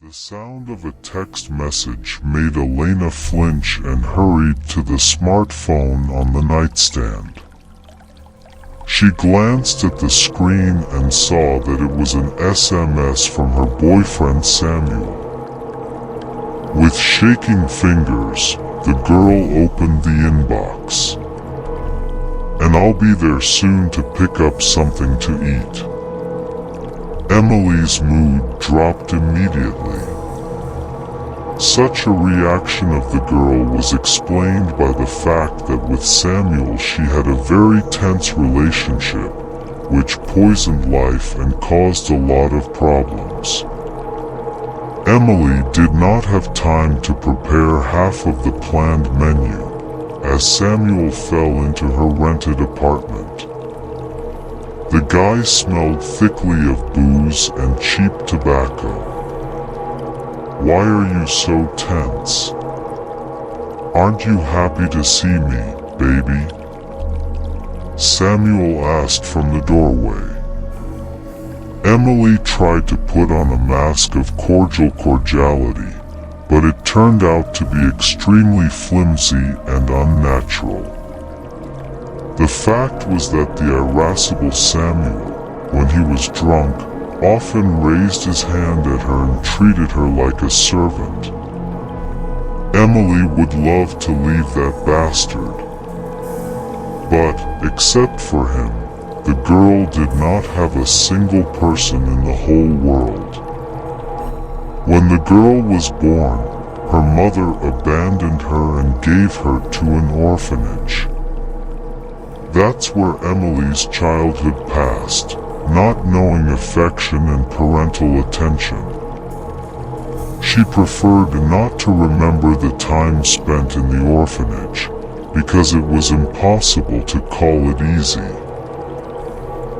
The sound of a text message made Elena flinch and hurried to the smartphone on the nightstand. She glanced at the screen and saw that it was an SMS from her boyfriend Samuel. With shaking fingers, the girl opened the inbox. "And I'll be there soon to pick up something to eat." Emily's mood dropped immediately. Such a reaction of the girl was explained by the fact that with Samuel she had a very tense relationship, which poisoned life and caused a lot of problems. Emily did not have time to prepare half of the planned menu, as Samuel fell into her rented apartment. The guy smelled thickly of booze and cheap tobacco. "Why are you so tense? Aren't you happy to see me, baby?" Samuel asked from the doorway. Emily tried to put on a mask of cordial cordiality, but it turned out to be extremely flimsy and unnatural. The fact was that the irascible Samuel, when he was drunk, often raised his hand at her and treated her like a servant. Emily would love to leave that bastard. But, except for him, the girl did not have a single person in the whole world. When the girl was born, her mother abandoned her and gave her to an orphanage. That's where Emily's childhood passed, not knowing affection and parental attention. She preferred not to remember the time spent in the orphanage, because it was impossible to call it easy.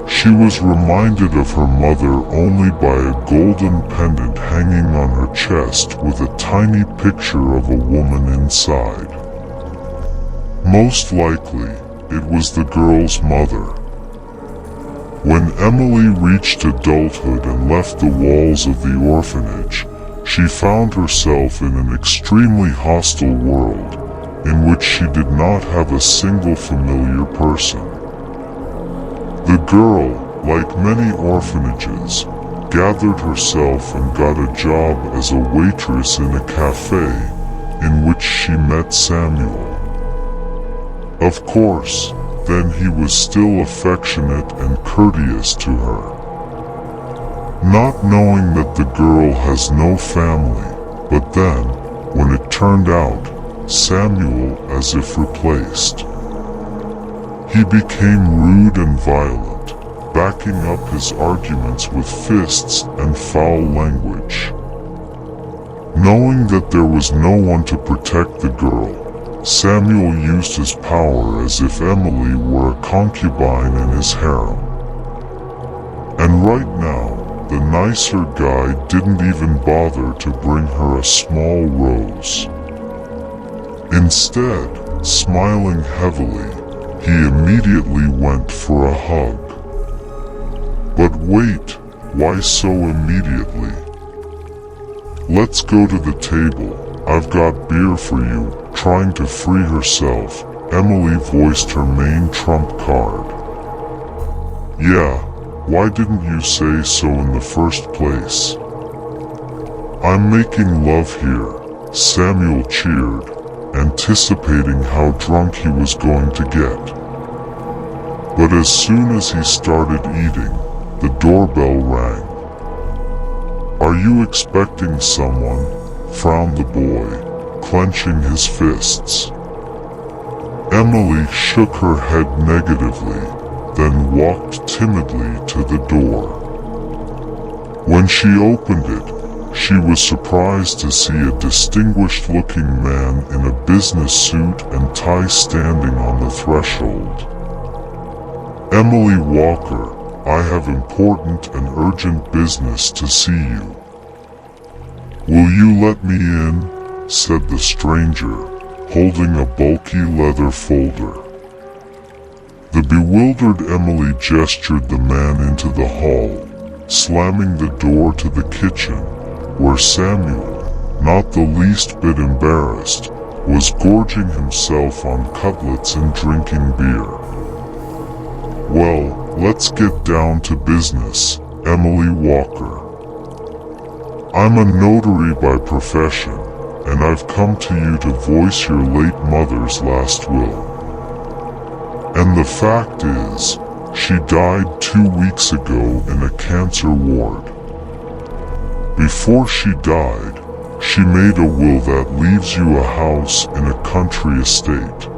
She was reminded of her mother only by a golden pendant hanging on her chest with a tiny picture of a woman inside. Most likely, it was the girl's mother. When Emily reached adulthood and left the walls of the orphanage, she found herself in an extremely hostile world, in which she did not have a single familiar person. The girl, like many orphanages, gathered herself and got a job as a waitress in a cafe, in which she met Samuel. Of course, then he was still affectionate and courteous to her. Not knowing that the girl has no family, but then, when it turned out, Samuel as if replaced. He became rude and violent, backing up his arguments with fists and foul language. Knowing that there was no one to protect the girl, Samuel used his power as if Emily were a concubine in his harem. And right now, the nicer guy didn't even bother to bring her a small rose. Instead, smiling heavily, he immediately went for a hug. But wait, why so immediately? "Let's go to the table, I've got beer for you." Trying to free herself, Emily voiced her main trump card. "Yeah, why didn't you say so in the first place?" "I'm making love here," Samuel cheered, anticipating how drunk he was going to get. But as soon as he started eating, the doorbell rang. "Are you expecting someone?" frowned the boy, clenching his fists. Emily shook her head negatively, then walked timidly to the door. When she opened it, she was surprised to see a distinguished-looking man in a business suit and tie standing on the threshold. "Emily Walker, I have important and urgent business to see you." "Will you let me in?" said the stranger, holding a bulky leather folder. The bewildered Emily gestured the man into the hall, slamming the door to the kitchen, where Samuel, not the least bit embarrassed, was gorging himself on cutlets and drinking beer. "Well, let's get down to business, Emily Walker. I'm a notary by profession, and I've come to you to voice your late mother's last will. And the fact is, she died 2 weeks ago in a cancer ward. Before she died, she made a will that leaves you a house in a country estate.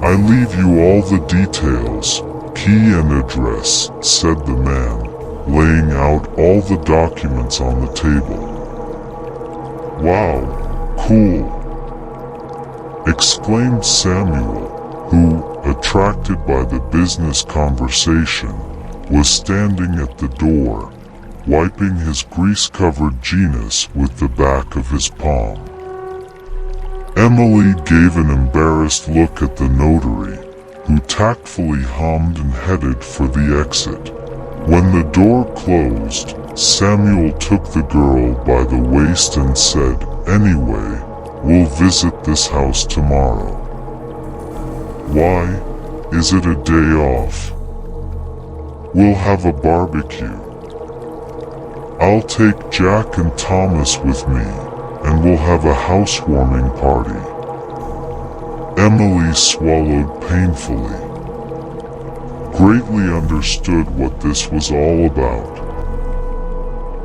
I leave you all the details, key and address," said the man, laying out all the documents on the table. "Wow, cool," exclaimed Samuel, who, attracted by the business conversation, was standing at the door, wiping his grease-covered genus with the back of his palm. Emily gave an embarrassed look at the notary, who tactfully hummed and headed for the exit. When the door closed, Samuel took the girl by the waist and said, "Anyway, we'll visit this house tomorrow." "Why, is it a day off?" "We'll have a barbecue. I'll take Jack and Thomas with me, and we'll have a housewarming party." Emily swallowed painfully. Greatly understood what this was all about.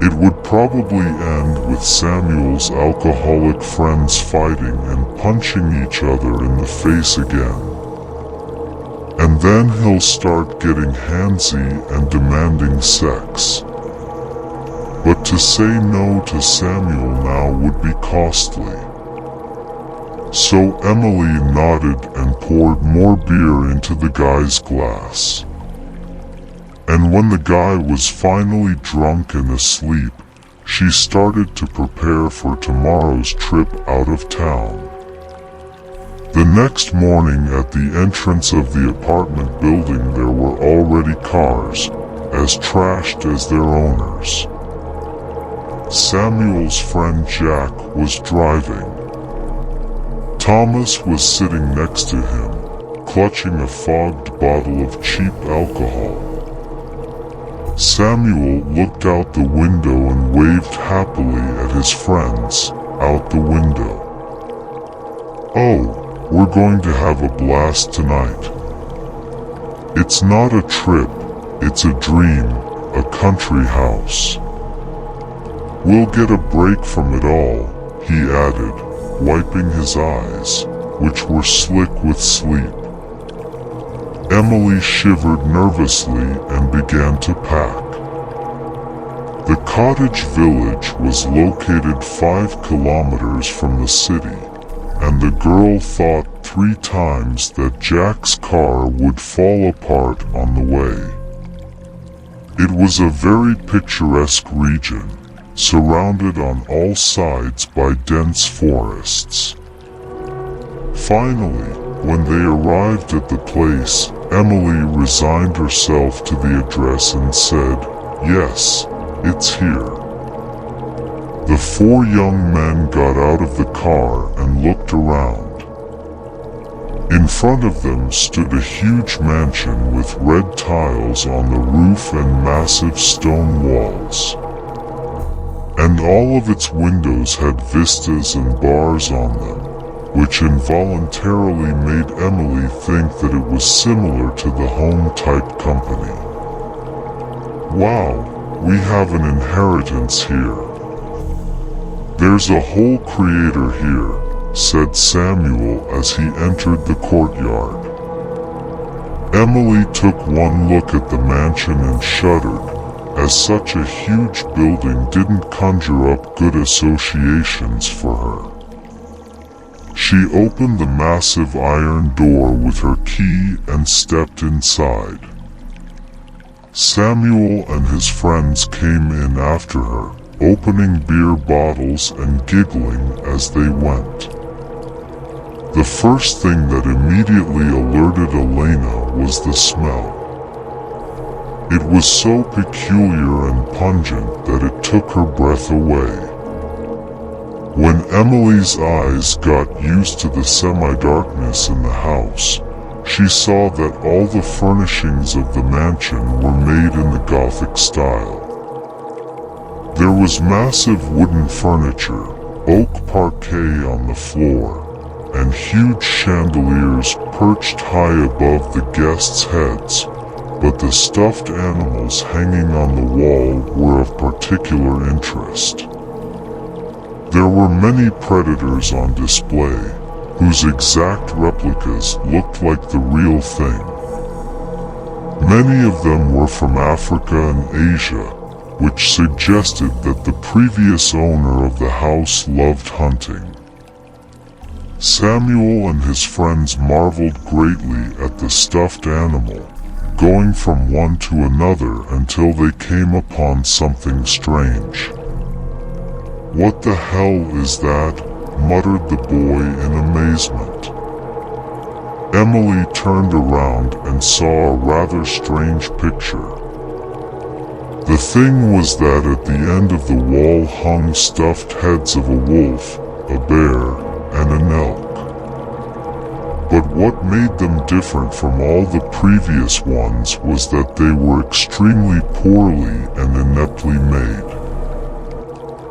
It would probably end with Samuel's alcoholic friends fighting and punching each other in the face again. And then he'll start getting handsy and demanding sex. But to say no to Samuel now would be costly. So Emily nodded and poured more beer into the guy's glass. And when the guy was finally drunk and asleep, she started to prepare for tomorrow's trip out of town. The next morning at the entrance of the apartment building there were already cars, as trashed as their owners. Samuel's friend Jack was driving. Thomas was sitting next to him, clutching a fogged bottle of cheap alcohol. Samuel looked out the window and waved happily at his friends out the window. "Oh, we're going to have a blast tonight. It's not a trip, it's a dream, a country house. We'll get a break from it all," he added, wiping his eyes, which were slick with sleep. Emily shivered nervously and began to pack. The cottage village was located 5 kilometers from the city, and the girl thought 3 times that Jack's car would fall apart on the way. It was a very picturesque region, surrounded on all sides by dense forests. Finally, when they arrived at the place, Emily resigned herself to the address and said, "Yes, it's here." The 4 young men got out of the car and looked around. In front of them stood a huge mansion with red tiles on the roof and massive stone walls. And all of its windows had vistas and bars on them, which involuntarily made Emily think that it was similar to the home-type company. "Wow, we have an inheritance here. There's a whole creator here," said Samuel as he entered the courtyard. Emily took one look at the mansion and shuddered, as such a huge building didn't conjure up good associations for her. She opened the massive iron door with her key and stepped inside. Samuel and his friends came in after her, opening beer bottles and giggling as they went. The first thing that immediately alerted Elena was the smell. It was so peculiar and pungent that it took her breath away. When Emily's eyes got used to the semi-darkness in the house, she saw that all the furnishings of the mansion were made in the Gothic style. There was massive wooden furniture, oak parquet on the floor, and huge chandeliers perched high above the guests' heads, but the stuffed animals hanging on the wall were of particular interest. There were many predators on display, whose exact replicas looked like the real thing. Many of them were from Africa and Asia, which suggested that the previous owner of the house loved hunting. Samuel and his friends marveled greatly at the stuffed animal, going from one to another until they came upon something strange. "What the hell is that?" muttered the boy in amazement. Emily turned around and saw a rather strange picture. The thing was that at the end of the wall hung stuffed heads of a wolf, a bear, and an elk. But what made them different from all the previous ones was that they were extremely poorly and ineptly made.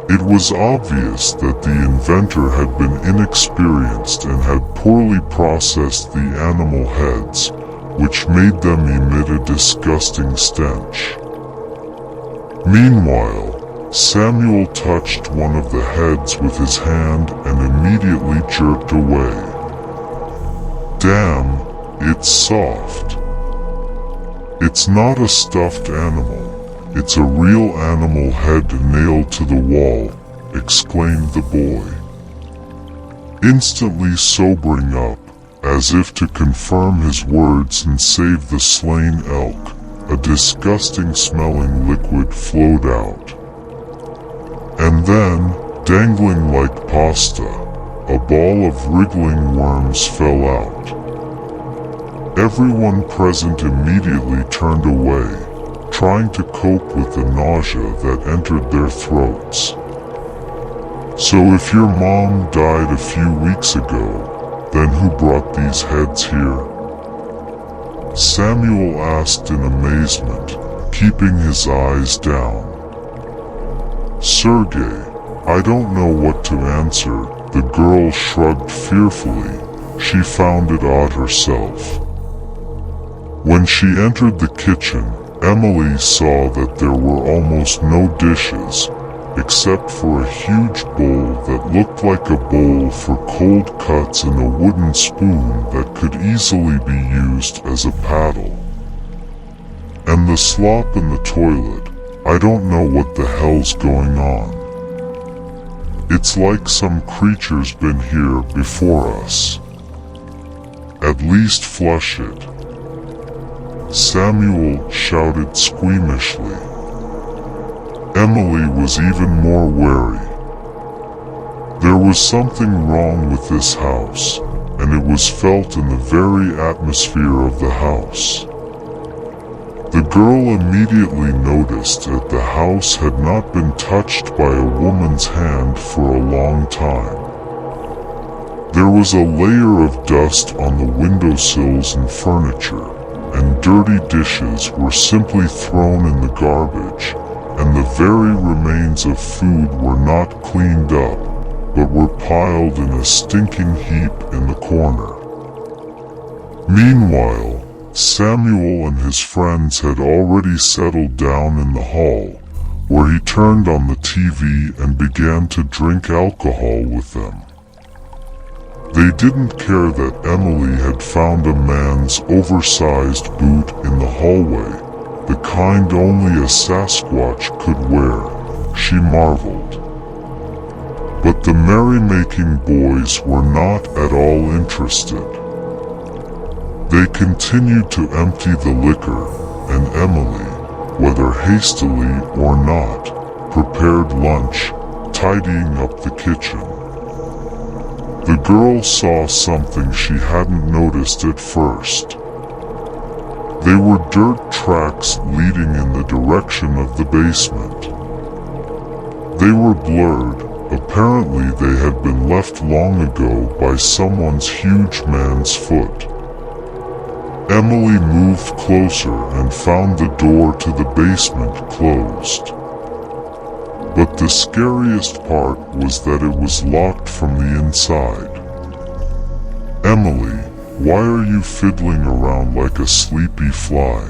It was obvious that the inventor had been inexperienced and had poorly processed the animal heads, which made them emit a disgusting stench. Meanwhile, Samuel touched one of the heads with his hand and immediately jerked away. "Damn, it's soft." "It's not a stuffed animal. It's a real animal head nailed to the wall," exclaimed the boy. Instantly sobering up, as if to confirm his words and save the slain elk, a disgusting-smelling liquid flowed out. And then, dangling like pasta, a ball of wriggling worms fell out. Everyone present immediately turned away, trying to cope with the nausea that entered their throats. "So if your mom died a few weeks ago, then who brought these heads here?" Samuel asked in amazement, keeping his eyes down. "Sergey, I don't know what to answer," the girl shrugged fearfully. She found it odd herself. When she entered the kitchen, Emily saw that there were almost no dishes, except for a huge bowl that looked like a bowl for cold cuts and a wooden spoon that could easily be used as a paddle. And the slop in the toilet, I don't know what the hell's going on. It's like some creature's been here before us. At least flush it." Samuel shouted squeamishly. Emily was even more wary. There was something wrong with this house, and it was felt in the very atmosphere of the house. The girl immediately noticed that the house had not been touched by a woman's hand for a long time. There was a layer of dust on the windowsills and furniture, and dirty dishes were simply thrown in the garbage, and the very remains of food were not cleaned up, but were piled in a stinking heap in the corner. Meanwhile, Samuel and his friends had already settled down in the hall, where he turned on the TV and began to drink alcohol with them. They didn't care that Emily had found a man's oversized boot in the hallway, the kind only a Sasquatch could wear. She marveled. But the merrymaking boys were not at all interested. They continued to empty the liquor, and Emily, whether hastily or not, prepared lunch, tidying up the kitchen. The girl saw something she hadn't noticed at first. They were dirt tracks leading in the direction of the basement. They were blurred. Apparently they had been left long ago by someone's huge man's foot. Emily moved closer and found the door to the basement closed. But the scariest part was that it was locked from the inside. "Emily, why are you fiddling around like a sleepy fly?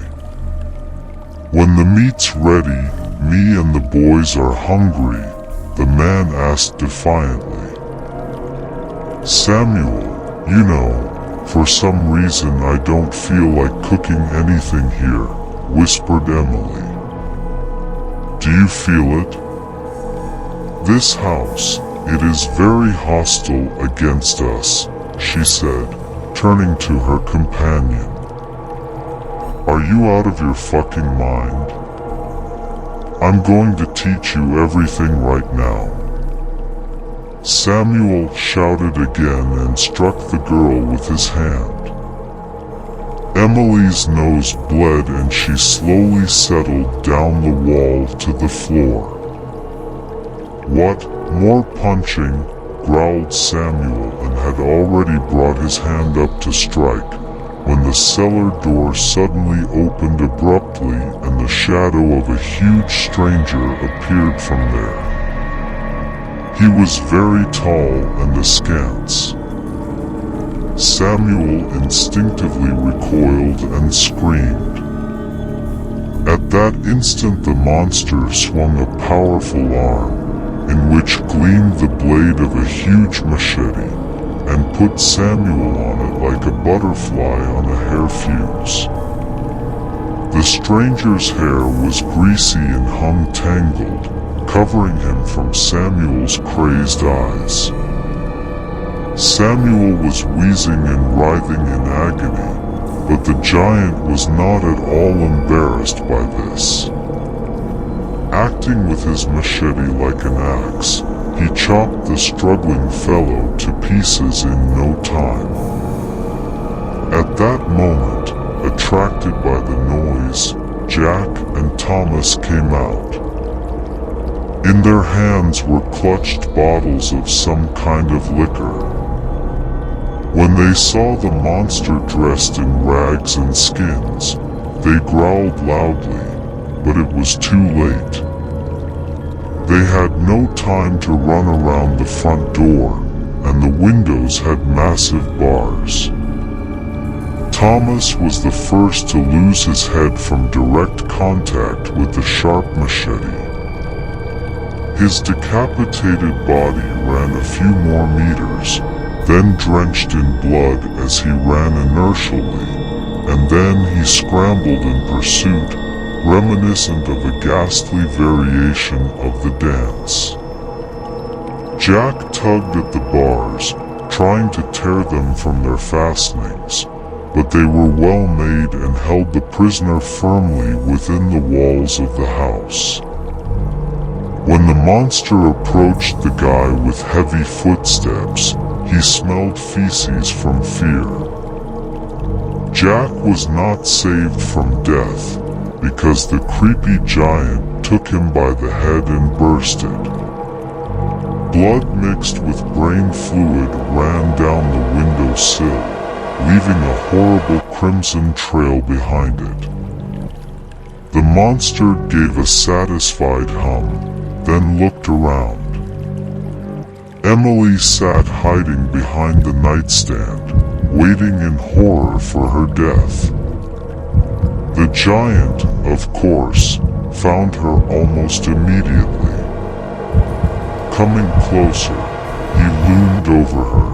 When the meat's ready, me and the boys are hungry," the man asked defiantly. "Samuel, you know, for some reason I don't feel like cooking anything here," whispered Emily. "Do you feel it? This house, it is very hostile against us," she said, turning to her companion. "Are you out of your fucking mind? I'm going to teach you everything right now." Samuel shouted again and struck the girl with his hand. Emily's nose bled and she slowly settled down the wall to the floor. "What, more punching?" growled Samuel, and had already brought his hand up to strike, when the cellar door suddenly opened abruptly and the shadow of a huge stranger appeared from there. He was very tall and askance. Samuel instinctively recoiled and screamed. At that instant the monster swung a powerful arm, in which gleamed the blade of a huge machete, and put Samuel on it like a butterfly on a hair fuse. The stranger's hair was greasy and hung tangled, covering him from Samuel's crazed eyes. Samuel was wheezing and writhing in agony, but the giant was not at all embarrassed by this. Acting with his machete like an axe, he chopped the struggling fellow to pieces in no time. At that moment, attracted by the noise, Jack and Thomas came out. In their hands were clutched bottles of some kind of liquor. When they saw the monster dressed in rags and skins, they growled loudly, but it was too late. They had no time to run around the front door, and the windows had massive bars. Thomas was the first to lose his head from direct contact with the sharp machete. His decapitated body ran a few more meters, then drenched in blood as he ran inertially, and then he scrambled in pursuit, reminiscent of a ghastly variation of the dance. Jack tugged at the bars, trying to tear them from their fastenings, but they were well made and held the prisoner firmly within the walls of the house. When the monster approached the guy with heavy footsteps, he smelled feces from fear. Jack was not saved from death, because the creepy giant took him by the head and burst it. Blood mixed with brain fluid ran down the windowsill, leaving a horrible crimson trail behind it. The monster gave a satisfied hum, then looked around. Emily sat hiding behind the nightstand, waiting in horror for her death. The giant, of course, found her almost immediately. Coming closer, he loomed over her.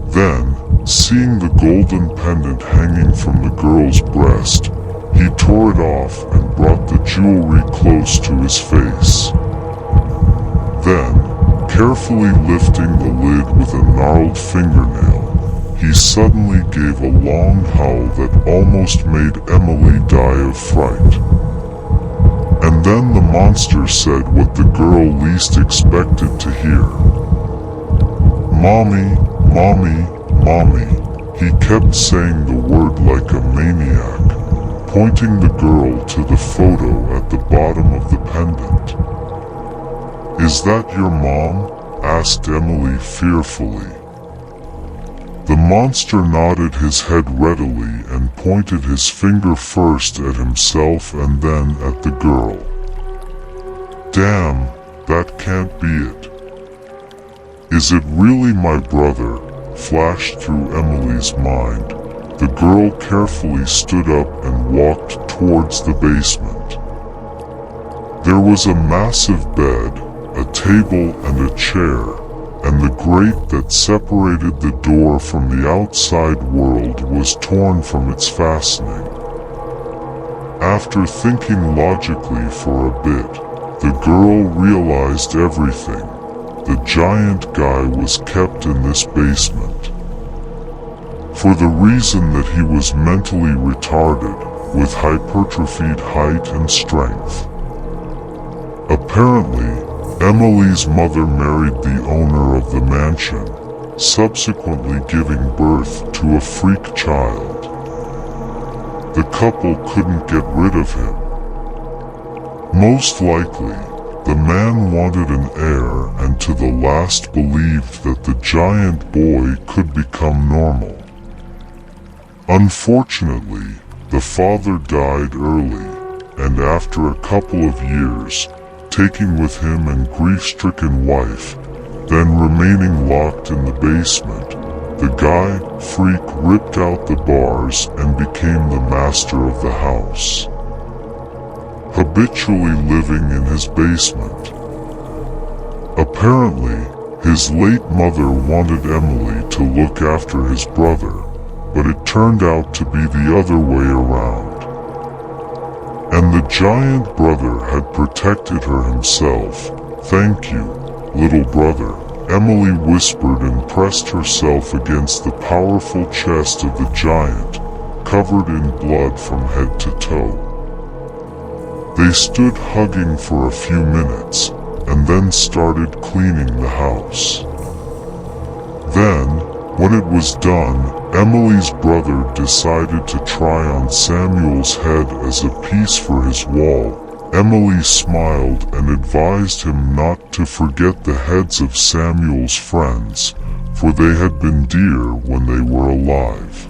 Then, seeing the golden pendant hanging from the girl's breast, he tore it off and brought the jewelry close to his face. Then, carefully lifting the lid with a gnarled fingernail, he suddenly gave a long howl that almost made Emily die of fright. And then the monster said what the girl least expected to hear. "Mommy, Mommy, Mommy," He kept saying the word like a maniac, pointing the girl to the photo at the bottom of the pendant. "Is that your mom?" asked Emily fearfully. The monster nodded his head readily and pointed his finger first at himself and then at the girl. "Damn, that can't be it. Is it really my brother?" flashed through Emily's mind. The girl carefully stood up and walked towards the basement. There was a massive bed, a table and a chair, and the grate that separated the door from the outside world was torn from its fastening. After thinking logically for a bit, the girl realized everything. The giant guy was kept in this basement for the reason that he was mentally retarded, with hypertrophied height and strength. Apparently, Emily's mother married the owner of the mansion, subsequently giving birth to a freak child. The couple couldn't get rid of him. Most likely, the man wanted an heir and to the last believed that the giant boy could become normal. Unfortunately, the father died early, and after a couple of years, taking with him and grief-stricken wife, then remaining locked in the basement, the guy freak ripped out the bars and became the master of the house, habitually living in his basement. Apparently, his late mother wanted Emily to look after his brother, but it turned out to be the other way around. And the giant brother had protected her himself. "Thank you, little brother," Emily whispered and pressed herself against the powerful chest of the giant, covered in blood from head to toe. They stood hugging for a few minutes, and then started cleaning the house. Then, when it was done, Emily's brother decided to try on Samuel's head as a piece for his wall. Emily smiled and advised him not to forget the heads of Samuel's friends, for they had been dear when they were alive.